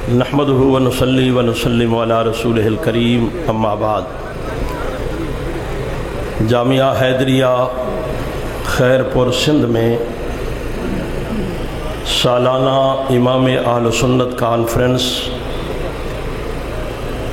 نحمدہ و نصلی و نسلم علی رسولہ الکریم، اما بعد۔ جامعہ حیدریہ خیر پور سندھ میں سالانہ امام اہل سنت کانفرنس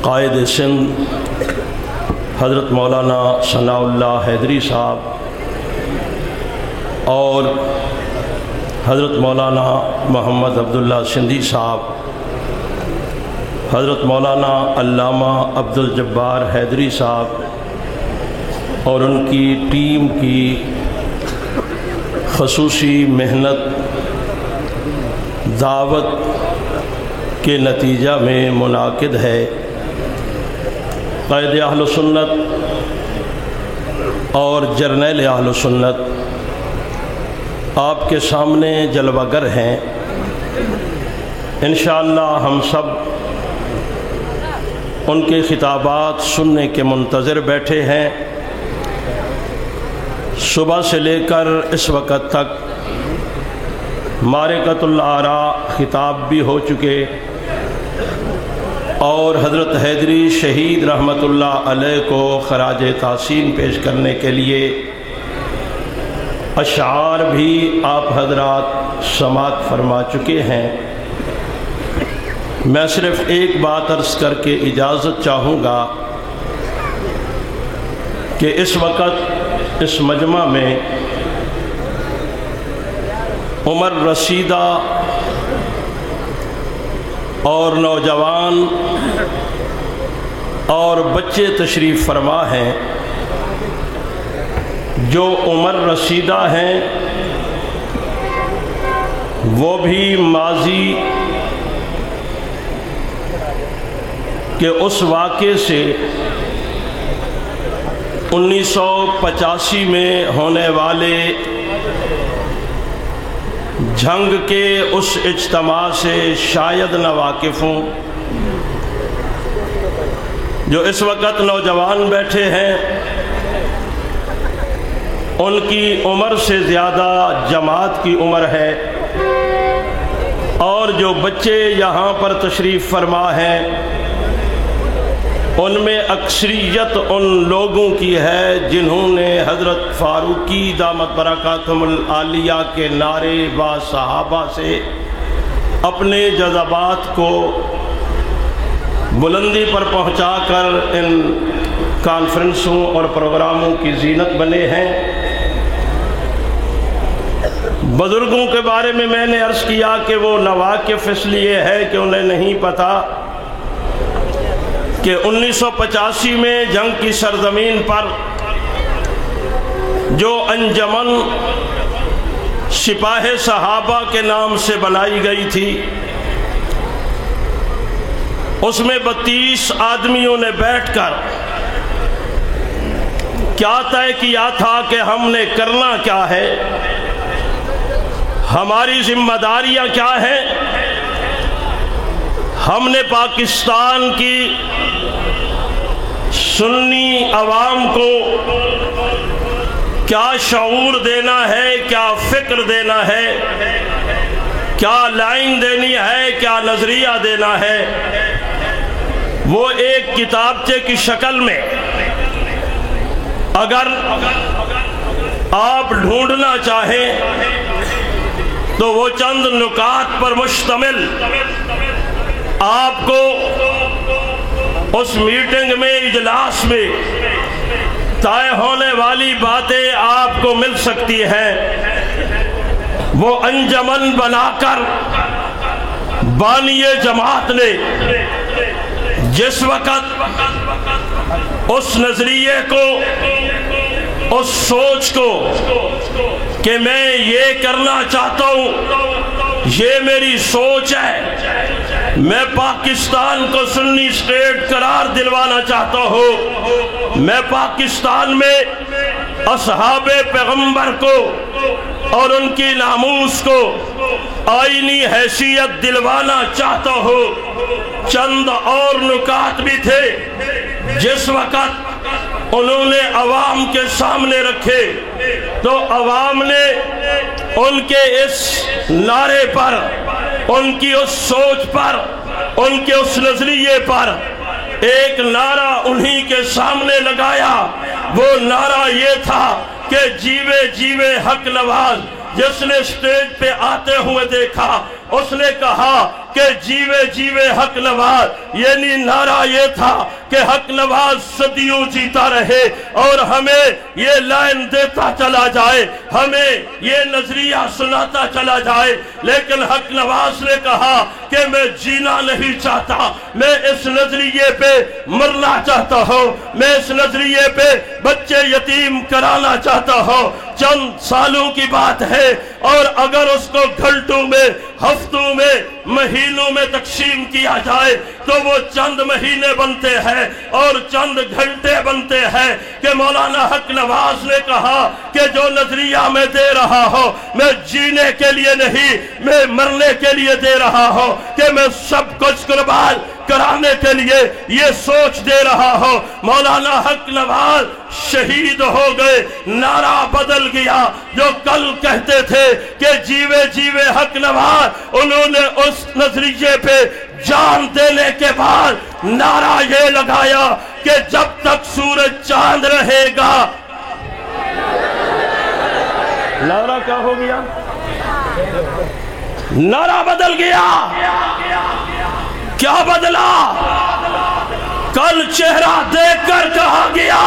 قائد سندھ حضرت مولانا ثناء اللہ حیدری صاحب اور حضرت مولانا محمد عبداللہ سندھی صاحب، حضرت مولانا علامہ عبدالجبار حیدری صاحب اور ان کی ٹیم کی خصوصی محنت دعوت کے نتیجہ میں منعقد ہے۔ قائد اہل سنت اور جرنیل اہل سنت آپ کے سامنے جلوہ گر ہیں۔ انشاءاللہ ہم سب ان کے خطابات سننے کے منتظر بیٹھے ہیں۔ صبح سے لے کر اس وقت تک معرکۃ الآراء خطاب بھی ہو چکے اور حضرت حیدری شہید رحمۃ اللہ علیہ کو خراج تحسین پیش کرنے کے لیے اشعار بھی آپ حضرات سماعت فرما چکے ہیں۔ میں صرف ایک بات عرض کر کے اجازت چاہوں گا کہ اس وقت اس مجمع میں عمر رسیدہ اور نوجوان اور بچے تشریف فرما ہیں۔ جو عمر رسیدہ ہیں وہ بھی ماضی کہ اس واقعے سے 1985 میں ہونے والے جنگ کے اس اجتماع سے شاید نہ واقف ہوں۔ جو اس وقت نوجوان بیٹھے ہیں ان کی عمر سے زیادہ جماعت کی عمر ہے، اور جو بچے یہاں پر تشریف فرما ہیں ان میں اکثریت ان لوگوں کی ہے جنہوں نے حضرت فاروقی دامت برکاتہم العالیہ کے نعرے با صحابہ سے اپنے جذبات کو بلندی پر پہنچا کر ان کانفرنسوں اور پروگراموں کی زینت بنے ہیں۔ بزرگوں کے بارے میں نے عرض کیا کہ وہ ناواقف اس لیے ہے کہ انہیں نہیں پتہ کہ 1985 میں جنگ کی سرزمین پر جو انجمن سپاہ صحابہ کے نام سے بنائی گئی تھی اس میں 32 آدمیوں نے بیٹھ کر کیا طے کیا تھا کہ ہم نے کرنا کیا ہے، ہماری ذمہ داریاں کیا ہیں، ہم نے پاکستان کی سنی عوام کو کیا شعور دینا ہے، کیا فکر دینا ہے، کیا لائن دینی ہے، کیا نظریہ دینا ہے۔ وہ ایک کتابچے کی شکل میں اگر آپ ڈھونڈنا چاہیں تو وہ چند نکات پر مشتمل آپ کو اس میٹنگ میں اجلاس میں طے ہونے والی باتیں آپ کو مل سکتی ہیں۔ وہ انجمن بنا کر بانی جماعت نے جس وقت اس نظریے کو، اس سوچ کو کہ میں یہ کرنا چاہتا ہوں، یہ میری سوچ ہے، میں پاکستان کو سنی اسٹیٹ قرار دلوانا چاہتا ہوں، میں پاکستان میں اصحاب پیغمبر کو اور ان کی ناموس کو آئینی حیثیت دلوانا چاہتا ہوں۔ چند اور نکات بھی تھے جس وقت انہوں نے عوام کے سامنے رکھے تو عوام نے ان کے اس نعرے پر، ان کی اس سوچ پر ان کے اس نظریے پر ایک نعرہ انہی کے سامنے لگایا۔ وہ نعرہ یہ تھا کہ جیوے جیوے حق نواز۔ جس نے سٹیج پہ آتے ہوئے دیکھا اس نے کہا کہ جیوے جیوے حق نواز، یعنی نعرہ یہ تھا کہ حق نواز صدیوں جیتا رہے اور ہمیں یہ لائن دیتا چلا جائے، ہمیں یہ نظریہ سناتا چلا جائے۔ لیکن حق نواز نے کہا کہ میں جینا نہیں چاہتا، میں اس نظریے پہ مرنا چاہتا ہوں، میں اس نظریے پہ بچے یتیم کرانا چاہتا ہوں۔ چند سالوں کی بات ہے اور اگر اس کو گھنٹوں میں، ہفتوں میں، مہینوں میں تقسیم کیا جائے تو وہ چند مہینے بنتے ہیں اور چند گھنٹے بنتے ہیں کہ مولانا حق نواز نے کہا کہ جو نظریہ میں دے رہا ہوں میں جینے کے لیے نہیں، میں مرنے کے لیے دے رہا ہوں، کہ میں سب کچھ قربان کرانے کے لیے یہ سوچ دے رہا ہوں۔ مولانا حق نواز شہید ہو گئے، نعرہ بدل گیا۔ جو کل کہتے تھے کہ جیوے جیوے حق نواز، انہوں نے اس نظریے پہ جان دینے کے بعد نعرہ یہ لگایا کہ جب تک سورج چاند رہے گا۔ نعرہ کیا ہو گیا؟ نعرہ بدل گیا۔ کیا بدلا؟ کل چہرہ دیکھ کر کہا گیا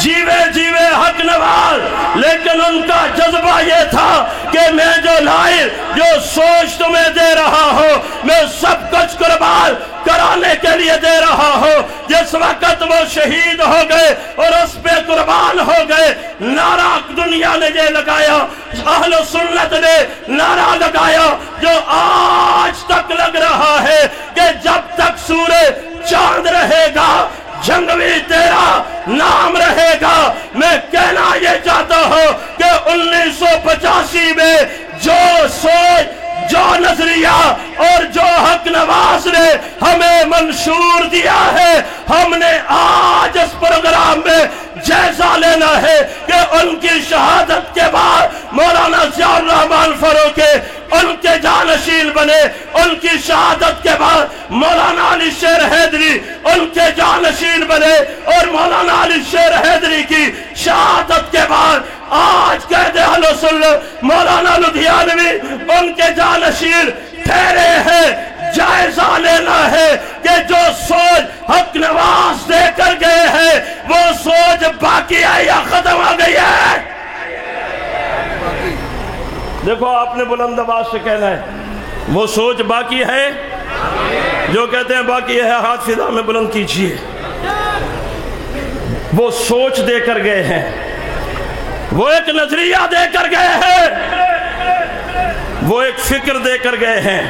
جیوے جیوے حق نواز، لیکن ان کا جذبہ یہ تھا کہ میں جو لائن، جو سوچ تمہیں دے رہا ہوں میں سب کچھ قربان کرانے کے لیے دے رہا ہوں۔ جس وقت وہ شہید ہو گئے اور اس پہ قربان ہو گئے، نعرہ دنیا نے یہ لگایا، اہل سنت نے نعرہ لگایا جو آج تک لگ رہا ہے کہ جب تک سورج چاند رہے گا جنگوی تیرا نام رہے گا۔ میں کہنا یہ چاہتا ہوں کہ 1985 میں جو سوچ، جو نظریہ اور جو حق نواز نے ہمیں منشور دیا ہے، ہم نے آج اس پروگرام میں جائزہ لینا ہے کہ ان کی شہادت کے بعد مولانا ضیاء الرحمن فاروقی ان کے جانشین بنے، ان کی شہادت کے بعد مولانا علی شیر حیدری ان کے جانشین بنے، اور مولانا علی شیر حیدری کی شہادت کے بعد آج قائد اہل سنت مولانا لدھیانوی ان کے جانشین ٹھہرے ہیں۔ جائزہ لینا ہے کہ جو سوچ حق نواز دے کر گئے ہیں وہ سوچ باقی ہے یا ختم ہو گئی ہے؟ دیکھو آپ نے بلند آواز سے کہنا ہے وہ سوچ باقی ہے؟ جو کہتے ہیں باقی ہے ہاتھ فضا میں بلند کیجئے۔ وہ سوچ دے کر گئے ہیں، وہ ایک نظریہ دے کر گئے ہیں، وہ ایک فکر دے کر گئے ہیں۔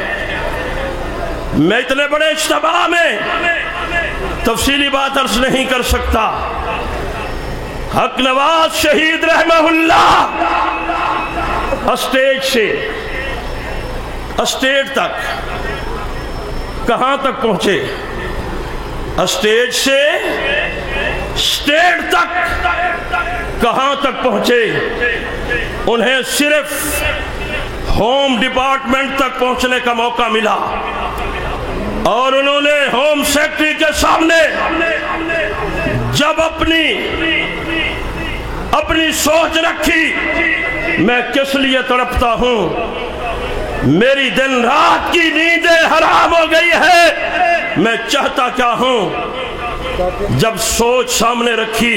میں اتنے بڑے اجتماع میں تفصیلی بات عرض نہیں کر سکتا۔ حق نواز شہید رحمہ اللہ اسٹیج سے اسٹیج تک کہاں تک پہنچے؟ اسٹیج سے اسٹیج تک کہاں تک پہنچے؟ انہیں صرف ہوم ڈپارٹمنٹ تک پہنچنے کا موقع ملا اور انہوں نے ہوم سیکرٹری کے سامنے جب اپنی سوچ رکھی میں کس لیے تڑپتا ہوں، میری دن رات کی نیندیں حرام ہو گئی ہے، میں چاہتا کیا ہوں۔ جب سوچ سامنے رکھی،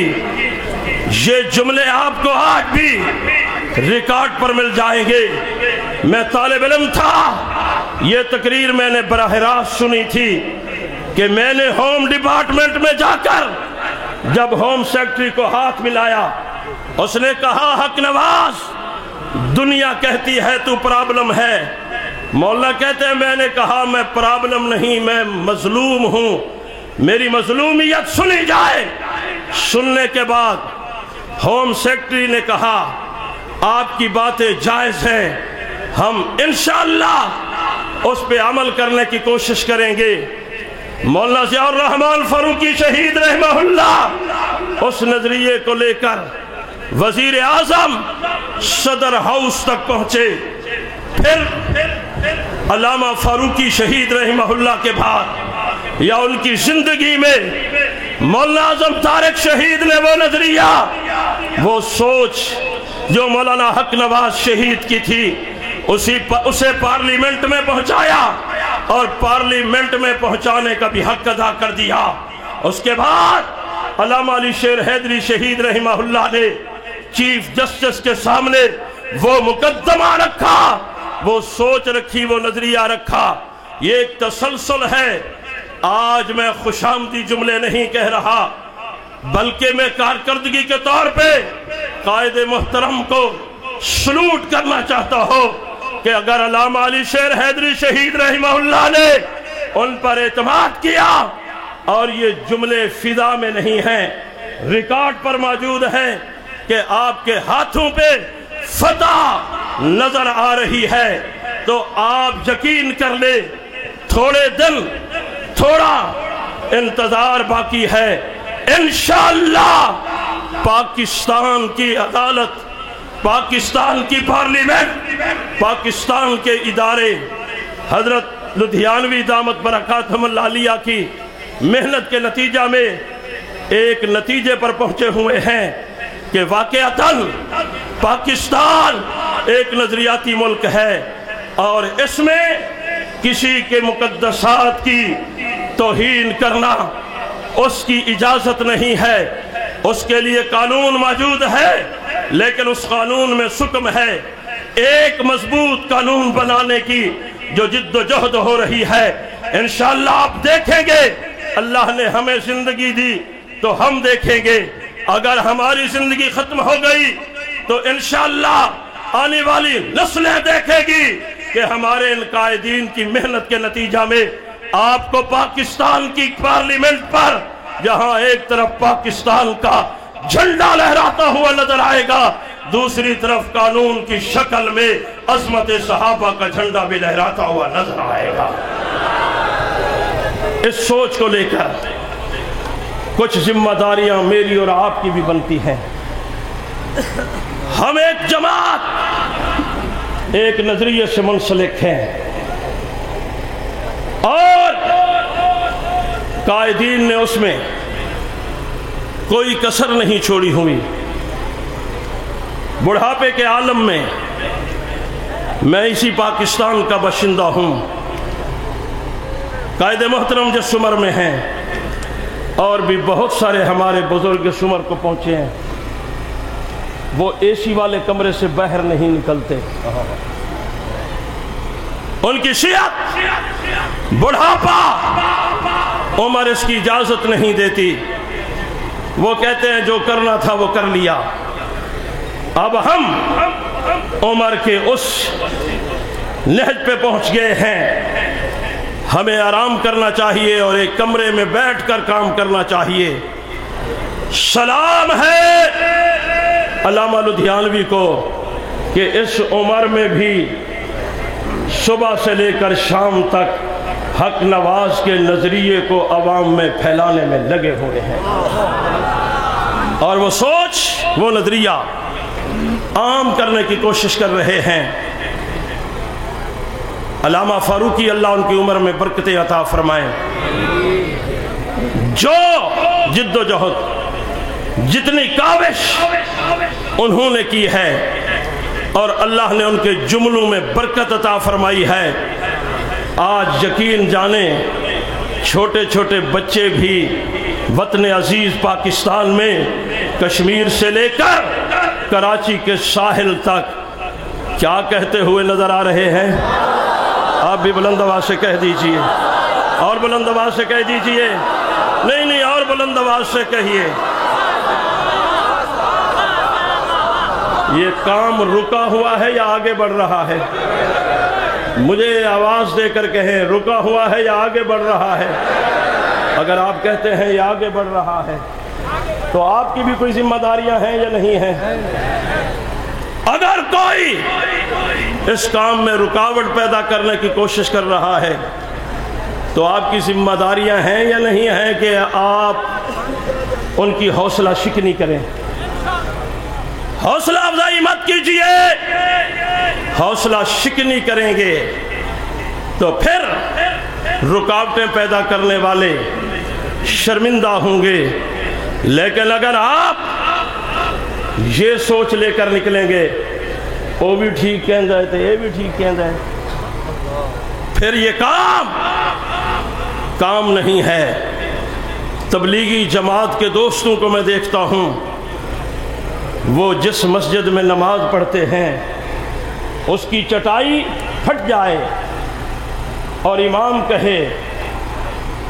یہ جملے آپ کو آج بھی ریکارڈ پر مل جائیں گے۔ میں طالب علم تھا، یہ تقریر میں نے براہ راست سنی تھی کہ میں نے ہوم ڈپارٹمنٹ میں جا کر جب ہوم سیکرٹری کو ہاتھ ملایا، اس نے کہا حق نواز دنیا کہتی ہے تو پرابلم ہے، مولا کہتے ہیں میں نے کہا میں پرابلم نہیں، میں مظلوم ہوں، میری مظلومیت سنی جائے۔ سننے کے بعد ہوم سیکرٹری نے کہا آپ کی باتیں جائز ہیں، ہم انشاءاللہ اس پہ عمل کرنے کی کوشش کریں گے۔ مولانا ضیاء الرحمن فاروقی شہید رحمہ اللہ اس نظریے کو لے کر وزیر اعظم صدر ہاؤس تک پہنچے، پھر علامہ فاروقی شہید رحمہ اللہ کے بعد یا ان کی زندگی میں مولانا اعظم طارق شہید نے وہ نظریہ، وہ سوچ جو مولانا حق نواز شہید کی تھی اسے پارلیمنٹ میں پہنچایا اور پارلیمنٹ میں پہنچانے کا بھی حق ادا کر دیا۔ اس کے بعد علامہ علی شیر حیدری شہید رحمہ اللہ نے چیف جسٹس کے سامنے وہ مقدمہ رکھا، وہ سوچ رکھی، وہ نظریہ رکھا۔ یہ ایک تسلسل ہے۔ آج میں خوشامدی جملے نہیں کہہ رہا، بلکہ میں کارکردگی کے طور پہ قائد محترم کو سلوٹ کرنا چاہتا ہوں کہ اگر علامہ علی شیر حیدری شہید رحمہ اللہ نے ان پر اعتماد کیا، اور یہ جملے فضا میں نہیں ہیں، ریکارڈ پر موجود ہیں کہ آپ کے ہاتھوں پہ فتح نظر آ رہی ہے، تو آپ یقین کر لیں تھوڑے دن، تھوڑا انتظار باقی ہے۔ انشاءاللہ پاکستان کی عدالت، پاکستان کی پارلیمنٹ، پاکستان کے ادارے حضرت لدھیانوی دامت برکاتہم العالیہ کی محنت کے نتیجہ میں ایک نتیجے پر پہنچے ہوئے ہیں کہ واقعتاً پاکستان ایک نظریاتی ملک ہے اور اس میں کسی کے مقدسات کی توہین کرنا اس کی اجازت نہیں ہے۔ اس کے لیے قانون موجود ہے، لیکن اس قانون میں سکم ہے ایک مضبوط قانون بنانے کی جو جد و جہد ہو رہی ہے۔ انشاءاللہ آپ دیکھیں گے، اللہ نے ہمیں زندگی دی تو ہم دیکھیں گے، اگر ہماری زندگی ختم ہو گئی تو انشاءاللہ آنے والی نسلیں دیکھے گی کہ ہمارے ان قائدین کی محنت کے نتیجہ میں آپ کو پاکستان کی پارلیمنٹ پر جہاں ایک طرف پاکستان کا جھنڈا لہراتا ہوا نظر آئے گا، دوسری طرف قانون کی شکل میں عظمت صحابہ کا جھنڈا بھی لہراتا ہوا نظر آئے گا۔ اس سوچ کو لے کر کچھ ذمہ داریاں میری اور آپ کی بھی بنتی ہیں۔ ہم ایک جماعت، ایک نظریے سے منسلک ہیں اور قائدین نے اس میں کوئی کسر نہیں چھوڑی ہوئی۔ بڑھاپے کے عالم میں میں اسی پاکستان کا باشندہ ہوں، قائد محترم جس عمر میں ہیں اور بھی بہت سارے ہمارے بزرگ اس عمر کو پہنچے ہیں، وہ اے سی والے کمرے سے باہر نہیں نکلتے۔ ان کی صحت، بڑھاپا، عمر اس کی اجازت نہیں دیتی۔ وہ کہتے ہیں جو کرنا تھا وہ کر لیا، اب ہم عمر کے اس نہج پہ پہنچ گئے ہیں، ہمیں آرام کرنا چاہیے اور ایک کمرے میں بیٹھ کر کام کرنا چاہیے۔ سلام ہے علامہ لدھیانوی کو کہ اس عمر میں بھی صبح سے لے کر شام تک حق نواز کے نظریے کو عوام میں پھیلانے میں لگے ہوئے ہیں، اور وہ سوچ، وہ نظریہ عام کرنے کی کوشش کر رہے ہیں۔ علامہ فاروقی اللہ ان کی عمر میں برکتیں عطا فرمائیں، جو جد و جہد، جتنی کاوش انہوں نے کی ہے اور اللہ نے ان کے جملوں میں برکت عطا فرمائی ہے، آج یقین جانیں چھوٹے چھوٹے بچے بھی وطن عزیز پاکستان میں کشمیر سے لے کر کراچی کے ساحل تک کیا کہتے ہوئے نظر آ رہے ہیں؟ آپ بھی بلند آواز سے کہہ دیجئے، اور بلند آواز سے کہہ دیجئے، نہیں اور بلند آواز سے کہیے۔ یہ کام رکا ہوا ہے یا آگے بڑھ رہا ہے؟ مجھے آواز دے کر کہیں رکا ہوا ہے یا آگے بڑھ رہا ہے؟ اگر آپ کہتے ہیں یہ آگے بڑھ رہا ہے تو آپ کی بھی کوئی ذمہ داریاں ہیں یا نہیں ہیں؟ اگر کوئی اس کام میں رکاوٹ پیدا کرنے کی کوشش کر رہا ہے تو آپ کی ذمہ داریاں ہیں یا نہیں ہیں کہ آپ ان کی حوصلہ شکنی کریں؟ حوصلہ افزائی مت کیجئے، حوصلہ شکنی کریں گے تو پھر رکاوٹیں پیدا کرنے والے شرمندہ ہوں گے۔ لیکن اگر آپ یہ سوچ لے کر نکلیں گے وہ بھی ٹھیک کہندہ ہے تو یہ بھی ٹھیک کہندہ ہے، پھر یہ کام نہیں ہے۔ تبلیغی جماعت کے دوستوں کو میں دیکھتا ہوں، وہ جس مسجد میں نماز پڑھتے ہیں اس کی چٹائی پھٹ جائے اور امام کہے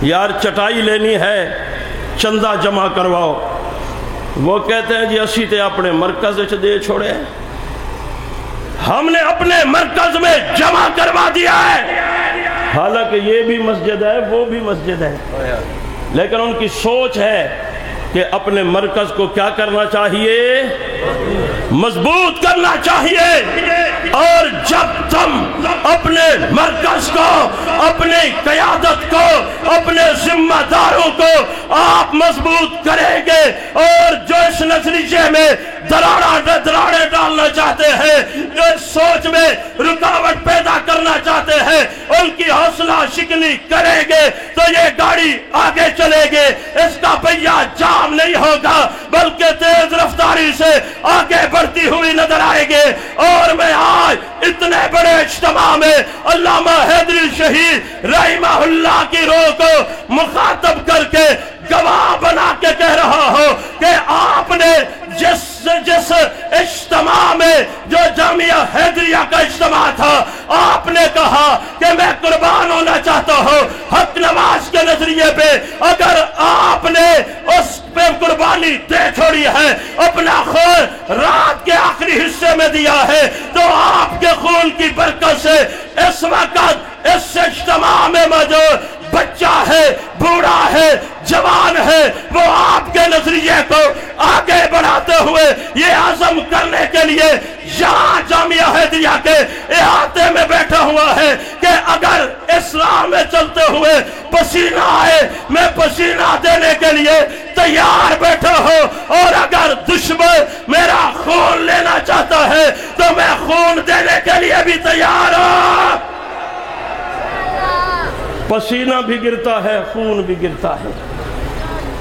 یار چٹائی لینی ہے چندہ جمع کرواؤ، وہ کہتے ہیں جی اسی تے اپنے مرکز دے چھوڑے، ہم نے اپنے مرکز میں جمع کروا دیا ہے۔ حالانکہ یہ بھی مسجد ہے وہ بھی مسجد ہے، لیکن ان کی سوچ ہے کہ اپنے مرکز کو کیا کرنا چاہیے، مضبوط کرنا چاہیے۔ اور جب تم اپنے مرکز کو، اپنے قیادت کو، اپنے ذمہ داروں کو آپ مضبوط کریں گے اور جو اس نظریے میں دراڑیں ڈالنا چاہتے ہیں، جو اس سوچ میں رکاوٹ پیدا کرنا چاہتے ہیں، ان کی حوصلہ شکنی کریں گے تو یہ گاڑی آگے چلے گی، اس کا پہیہ جام نہیں ہوگا بلکہ تیز رفتاری سے آگے بڑھتی ہوئی نظر آئے گی۔ اور میں آج اتنے بڑے اجتماع میں علامہ حیدری شہید رحمہ اللہ کی روح کو مخاطب کر کے گواہ بنا کے کہہ رہا ہوں کہ آپ نے جس اجتماع میں جو جامعہ حیدریہ کا اجتماع تھا، آپ نے کہا کہ میں قربان ہونا چاہتا ہوں حق نواز کے نظریے پہ، اگر آپ نے اس پہ قربانی دے چھوڑی ہے، اپنا خون رات کے آخری حصے میں دیا ہے، تو آپ کے خون کی برکت سے اس وقت اس اجتماع میں موجود بچہ ہے، بوڑھا ہے، جوان ہے، وہ آپ کے نظریے کو آگے بڑھاتے ہوئے یہ عزم کرنے کے لیے یہاں جامعہ حیدریہ کے احاطے میں بیٹھا ہوا ہے کہ اگر اسلام میں چلتے ہوئے پسینہ آئے میں پسینہ دینے کے لیے تیار بیٹھا ہوں، اور اگر دشمن میرا خون لینا چاہتا ہے تو میں خون دینے کے لیے بھی تیار ہوں۔ پسینہ بھی گرتا ہے، خون بھی گرتا ہے،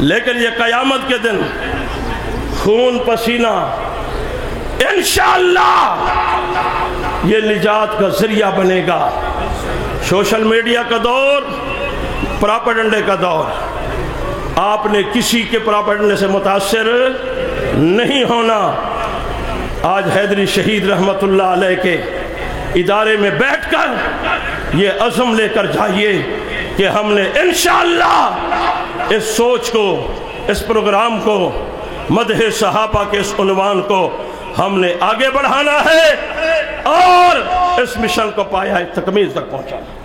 لیکن یہ قیامت کے دن خون پسینہ انشاءاللہ یہ نجات کا ذریعہ بنے گا۔ سوشل میڈیا کا دور، پراپیگنڈے کا دور، آپ نے کسی کے پراپیگنڈے سے متاثر نہیں ہونا۔ آج حیدری شہید رحمت اللہ علیہ کے ادارے میں بیٹھ کر یہ عزم لے کر جائیے کہ ہم نے انشاءاللہ اس سوچ کو، اس پروگرام کو، مدح صحابہ کے اس عنوان کو ہم نے آگے بڑھانا ہے اور اس مشن کو پایہ تکمیل تک پہنچانا۔